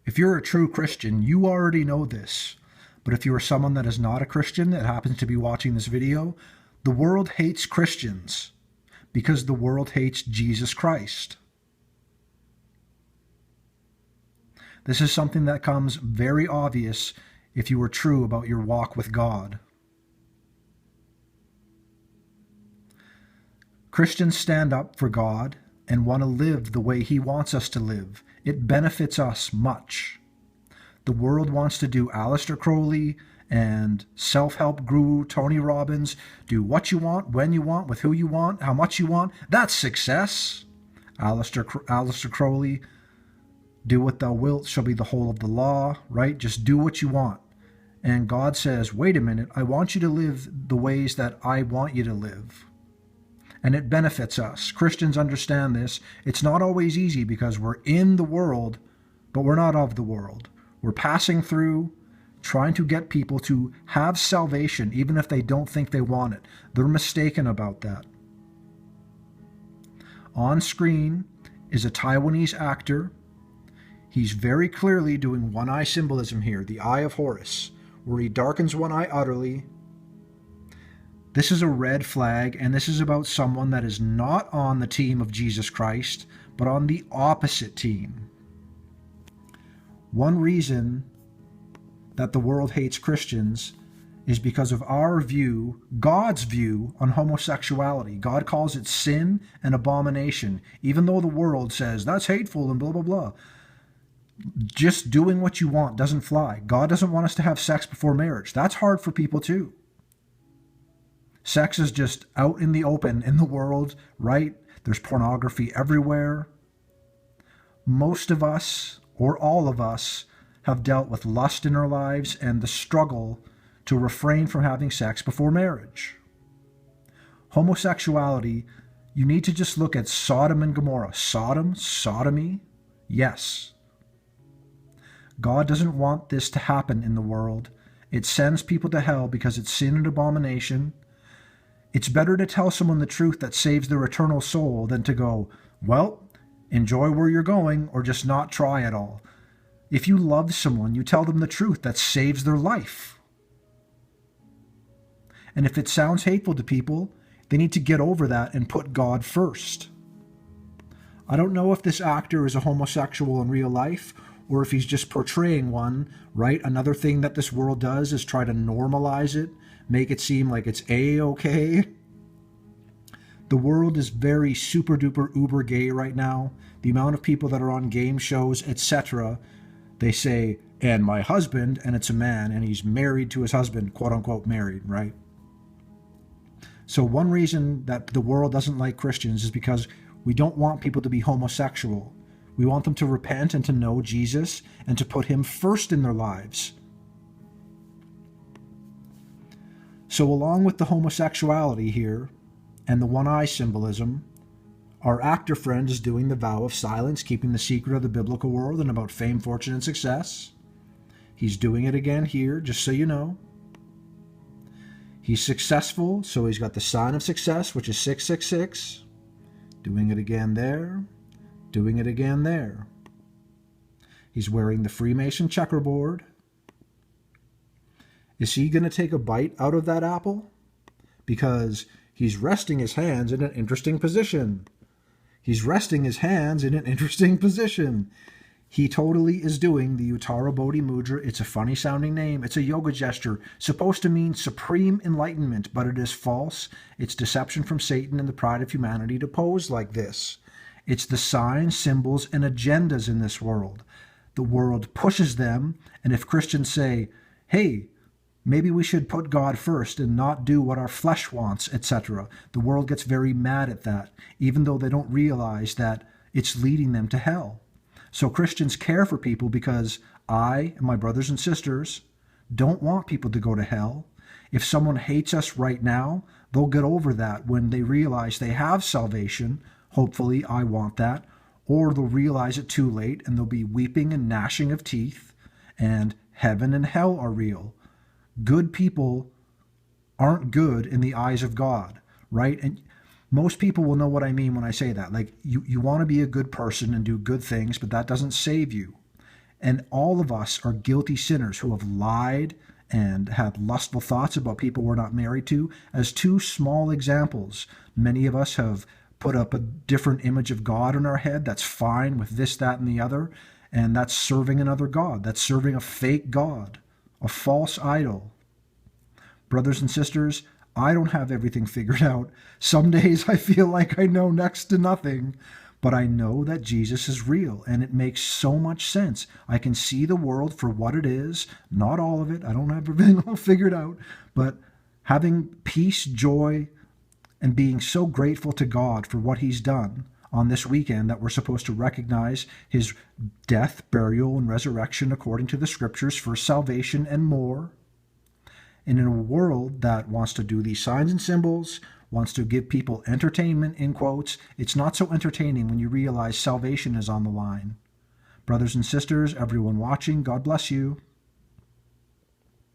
If you're a true Christian, you already know this. But if you are someone that is not a Christian that happens to be watching this video, the world hates Christians because the world hates Jesus Christ. This is something that comes very obvious if you are true about your walk with God. Christians stand up for God and want to live the way He wants us to live. It benefits us much. The world wants to do Aleister Crowley and self-help guru Tony Robbins, do what you want, when you want, with who you want, how much you want. That's success. Aleister Crowley, do what thou wilt shall be the whole of the law, right? Just do what you want. And God says, wait a minute, I want you to live the ways that I want you to live. And it benefits us. Christians understand this. It's not always easy because we're in the world, but we're not of the world. We're passing through, trying to get people to have salvation, even if they don't think they want it. They're mistaken about that. On screen is a Taiwanese actor. He's very clearly doing one-eye symbolism here, the Eye of Horus, where he darkens one eye utterly. This is a red flag, and this is about someone that is not on the team of Jesus Christ, but on the opposite team. One reason that the world hates Christians is because of our view, God's view, on homosexuality. God calls it sin and abomination, even though the world says that's hateful and blah, blah, blah. Just doing what you want doesn't fly. God doesn't want us to have sex before marriage. That's hard for people too. Sex is just out in the open in the world, right? There's pornography everywhere. Most of us, or all of us, have dealt with lust in our lives and the struggle to refrain from having sex before marriage. Homosexuality, you need to just look at Sodom and Gomorrah. Sodomy, yes. God doesn't want this to happen in the world. It sends people to hell because it's sin and abomination. It's better to tell someone the truth that saves their eternal soul than to go, well, enjoy where you're going or just not try at all. If you love someone, you tell them the truth that saves their life. And if it sounds hateful to people, they need to get over that and put God first. I don't know if this actor is a homosexual in real life or if he's just portraying one, right? Another thing that this world does is try to normalize it, make it seem like it's A-okay. The world is very super duper uber gay right now. The amount of people that are on game shows, etc., they say, and my husband, and it's a man, and he's married to his husband, quote unquote married, right? So one reason that the world doesn't like Christians is because we don't want people to be homosexual. We want them to repent and to know Jesus and to put Him first in their lives. So along with the homosexuality here and the one-eye symbolism, our actor friend is doing the vow of silence, keeping the secret of the biblical world and about fame, fortune, and success. He's doing it again here, just so you know. He's successful, so he's got the sign of success, which is 666. Doing it again there. Doing it again there. He's wearing the Freemason checkerboard. Is he going to take a bite out of that apple? Because he's resting his hands in an interesting position. He's resting his hands in an interesting position. He totally is doing the Uttara Bodhi Mudra. It's a funny sounding name. It's a yoga gesture supposed to mean supreme enlightenment, but it is false. It's deception from Satan and the pride of humanity to pose like this. It's the signs, symbols, and agendas in this world. The world pushes them, and if Christians say, hey, maybe we should put God first and not do what our flesh wants, etc., the world gets very mad at that, even though they don't realize that it's leading them to hell. So Christians care for people because I and my brothers and sisters don't want people to go to hell. If someone hates us right now, they'll get over that when they realize they have salvation. Hopefully, I want that. Or they'll realize it too late and they'll be weeping and gnashing of teeth, and heaven and hell are real. Good people aren't good in the eyes of God, right? And most people will know what I mean when I say that. Like, you want to be a good person and do good things, but that doesn't save you. And all of us are guilty sinners who have lied and had lustful thoughts about people we're not married to. As two small examples, many of us have put up a different image of God in our head that's fine with this, that, and the other, and that's serving another God. That's serving a fake God, a false idol. Brothers and sisters, I don't have everything figured out. Some days I feel like I know next to nothing, but I know that Jesus is real, and it makes so much sense. I can see the world for what it is, not all of it. I don't have everything all figured out, but having peace, joy, and being so grateful to God for what he's done on this weekend, that we're supposed to recognize his death, burial, and resurrection according to the scriptures for salvation and more. And in a world that wants to do these signs and symbols, wants to give people entertainment, in quotes, it's not so entertaining when you realize salvation is on the line. Brothers and sisters, everyone watching, God bless you.